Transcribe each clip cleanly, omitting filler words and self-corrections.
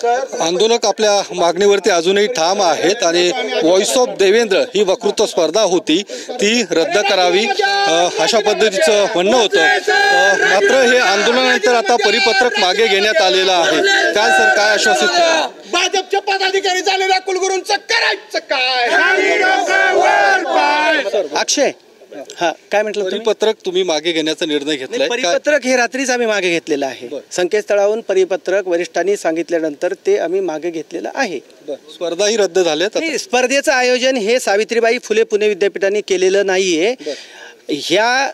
आंदोलक आपल्या मागणीवरती अजूनही ठाम आहेत आणि व्हॉइस ऑफ देवेंद्र ही वक्तृत्व स्पर्धा होती ती रद्द करावी अशा पद्धतीचं म्हणणं होतं। मात्र हे आंदोलनानंतर आता परिपत्रक मागे घेण्यात आलेलं आहे। काय सर, काय आश्वासित केलं? भाजपचे पदाधिकारी झालेल्या कुलगुरूंचं करायचं काय? अक्षय, हा काय म्हटलं? परिपत्रक तुम्ही मागे घेण्याचा निर्णय घेतलाय? परिपत्रक हे रात्रीच आम्ही मागे घेतलेलं आहे। संकेतस्थळावरून परिपत्रक वरिष्ठांनी सांगितल्यानंतर ते आम्ही मागे घेतलेलं आहे। स्पर्धा ही रद्द झाल्यात? स्पर्धेचं आयोजन हे सावित्रीबाई फुले पुणे विद्यापीठाने केलेलं नाहीये। ह्या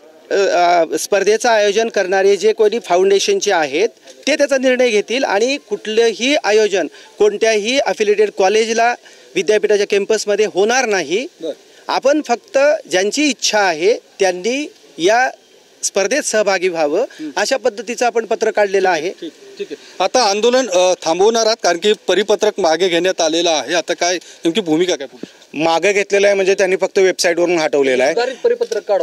स्पर्धेचं आयोजन करणारे जे कोणी फाउंडेशनचे आहेत ते त्याचा निर्णय घेतील आणि कुठलंही आयोजन कोणत्याही अफिलिएटेड कॉलेजला विद्यापीठाच्या कॅम्पसमध्ये होणार नाही। आपण फक्त ज्यांची इच्छा आहे त्यांनी या स्पर्धेत सहभागी व्हावं अशा पद्धतीचं आपण पत्र काढलेलं आहे। ठीक आहे, आता आंदोलन थांबवणार आहात कारण की परिपत्रक मागे घेण्यात आलेलं आहे। आता काय नेमकी भूमिका काय? मागे घेतलेलं आहे म्हणजे त्यांनी फक्त वेबसाईटवरून हटवलेलं आहे।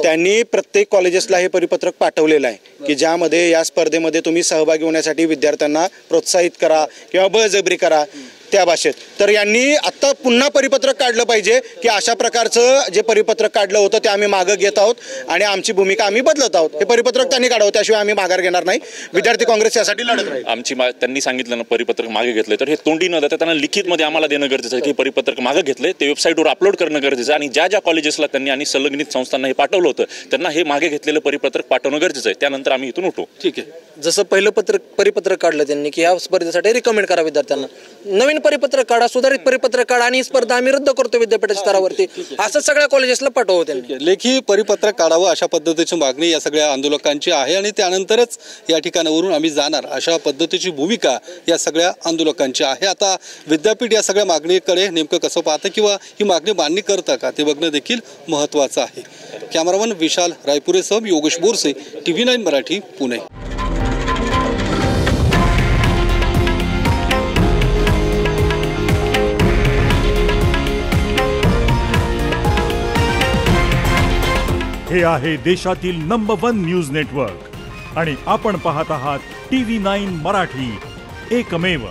त्यांनी प्रत्येक कॉलेजेसला हे परिपत्रक पाठवलेलं आहे की ज्यामध्ये या स्पर्धेमध्ये तुम्ही सहभागी होण्यासाठी विद्यार्थ्यांना प्रोत्साहित करा किंवा बळजबरी करा त्या भाषेत। तर यांनी आता पुन्हा परिपत्रक काढलं पाहिजे की अशा प्रकारचं जे परिपत्रक काढलं होतं ते आम्ही मागे घेत आहोत आणि आमची भूमिका आम्ही बदलत आहोत। हे परिपत्रक त्यांनी काढावं, त्याशिवाय आम्ही माघार घेणार नाही। विद्यार्थी काँग्रेस यासाठी लढत राहील। आमची त्यांनी सांगितलं ना परिपत्रक मागे घेतलं तर हे तोंडी न देता त्यांना लिखितमध्ये आम्हाला देणं गरजेचं आहे की परिपत्रक मागे घेतलंय, ते वेबसाईटवर अपलोड करणं गरजेचं आहे आणि ज्या ज्या कॉलेजेसला त्यांनी आणि संलग्नित संस्थांना हे पाठवलं होतं त्यांना हे मागे घेतलेलं परिपत्रक पाठवणं गरजेचं आहे, त्यानंतर आम्ही इथून उठू। ठीक आहे, जसं पहिलं परिपत्रक काढलं त्यांनी की या स्पर्धेसाठी रिकमेंड करा विद्यार्थ्यांना, नवीन परिपत्रक काढा, सुधारित परिपत्रक काढा आणि स्पर्धा आम्ही रद्द करतो विद्यापीठाच्या स्तरावरती असं सगळ्या कॉलेजेसला पाठवू त्यांनी। लेखी परिपत्रक काढावं अशा पद्धतीची मागणी या सगळ्या आंदोलकांची आहे आणि त्यानंतरच या ठिकाणावरून आम्ही जाणार अशा पद्धतीची भूमिका या सगळ्या आंदोलकांची आहे। आता विद्यापीठ या सगळ्या मागणीकडे नेमकं कसं पाहतं किंवा ही मागणी मान्य करतं का ते बघणं देखील महत्त्वाचं आहे। कॅमेरामन विशाल रायपुरेसह योगेश बोरसे, TV9 मराठी, पुणे। हे आहे देशातील नंबर 1 न्यूज नेटवर्क आणि आपण पाहत आहात TV9 मराठी, एकमेव।